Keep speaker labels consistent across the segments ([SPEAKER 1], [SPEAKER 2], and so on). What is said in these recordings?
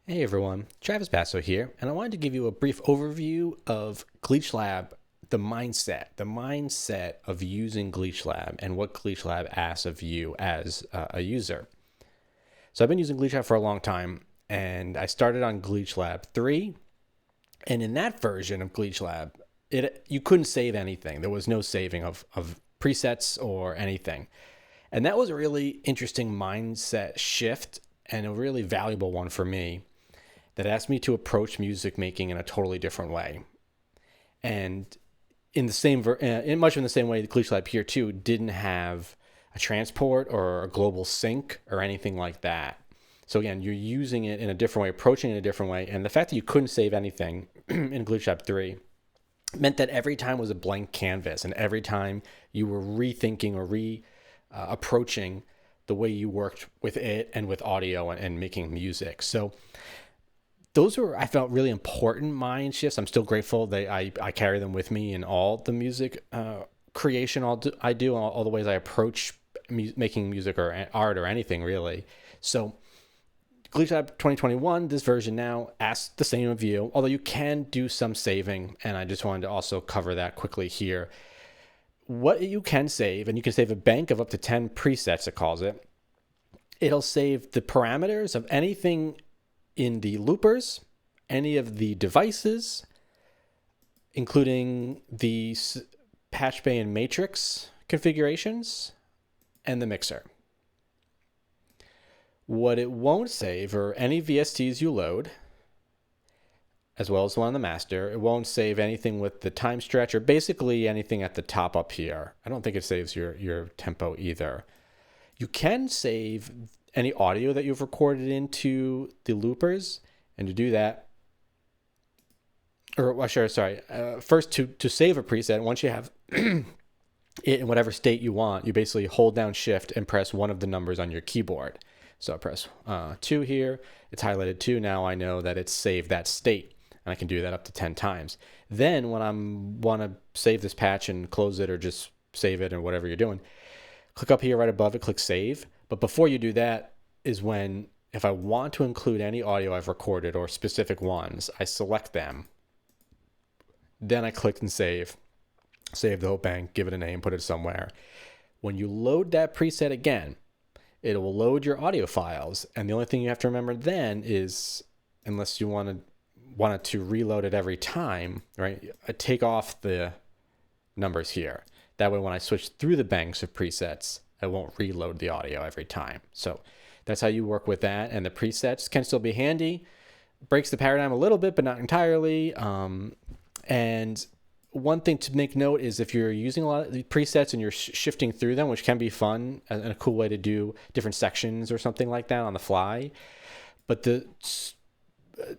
[SPEAKER 1] Hey everyone, Travis Basso here, and I wanted to give you a brief overview of Gleetchlab, the mindset of using Gleetchlab and what Gleetchlab asks of you as a user. So I've been using Gleetchlab for a long time, and I started on Gleetchlab 3, and in that version of Gleetchlab, you couldn't save anything. There was no saving of presets or anything. And that was a really interesting mindset shift and a really valuable one for me that asked me to approach music making in a totally different way. And in the same, in much in the same way, the Gleetchlab here too didn't have a transport or a global sync or anything like that. So again, you're using it in a different way, approaching it in a different way. And the fact that you couldn't save anything in Gleetchlab 3 meant that every time was a blank canvas, and every time you were rethinking or approaching the way you worked with it and with audio and making music. So those were, I felt, really important mind shifts. I'm still grateful that I carry them with me in all the music creation I do, all the ways I approach making music or art or anything really. So Gleetchlab 2021, this version now, asks the same of you, although you can do some saving, and I just wanted to also cover that quickly here. What you can save, and you can save a bank of up to 10 presets, it calls it. It'll save the parameters of anything in the loopers, any of the devices, including the patch bay and matrix configurations, and the mixer. What it won't save are any VSTs you load, as well as the one on the master. It won't save anything with the time stretch or basically anything at the top up here. I don't think it saves your tempo either. You can save any audio that you've recorded into the loopers, and to do that, first to save a preset, once you have it in whatever state you want, you basically hold down shift and press one of the numbers on your keyboard. So I press 2 here, it's highlighted 2, now I know that it's saved that state, and I can do that up to 10 times. Then when I want to save this patch and close it or just save it or whatever you're doing, click up here right above it, click save. But before you do that is when, if I want to include any audio I've recorded or specific ones, I select them. Then I click and save the whole bank, give it a name, put it somewhere. When you load that preset again, it will load your audio files. And the only thing you have to remember then is, unless you want it to reload it every time, right? I take off the numbers here. That way when I switch through the banks of presets, I won't reload the audio every time. So that's how you work with that. And the presets can still be handy. Breaks the paradigm a little bit, but not entirely. And one thing to make note is if you're using a lot of the presets and you're shifting through them, which can be fun and a cool way to do different sections or something like that on the fly. But the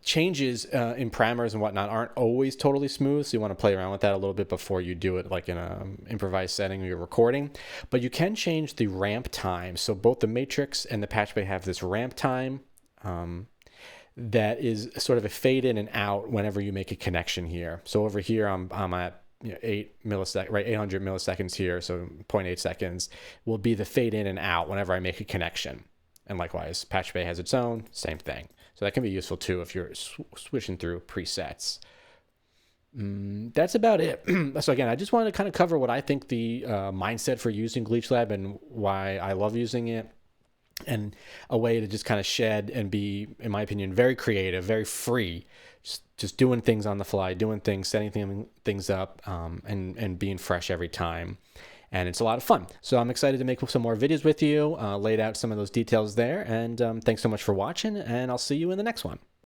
[SPEAKER 1] changes in parameters and whatnot aren't always totally smooth, so you want to play around with that a little bit before you do it, like in an improvised setting or you're recording. But you can change the ramp time. So both the matrix and the patch bay have this ramp time that is sort of a fade in and out whenever you make a connection here. So over here I'm at 800 milliseconds here, so 0.8 seconds will be the fade in and out whenever I make a connection. And likewise, patch bay has its own, same thing. So that can be useful too if you're switching through presets. That's about it. So again, I just wanted to kind of cover what I think the mindset for using Gleetchlab and why I love using it, and a way to just kind of shed and be, in my opinion, very creative, very free, just doing things on the fly, doing things, setting things up, and being fresh every time. And it's a lot of fun. So I'm excited to make some more videos with you, laid out some of those details there. And thanks so much for watching, and I'll see you in the next one.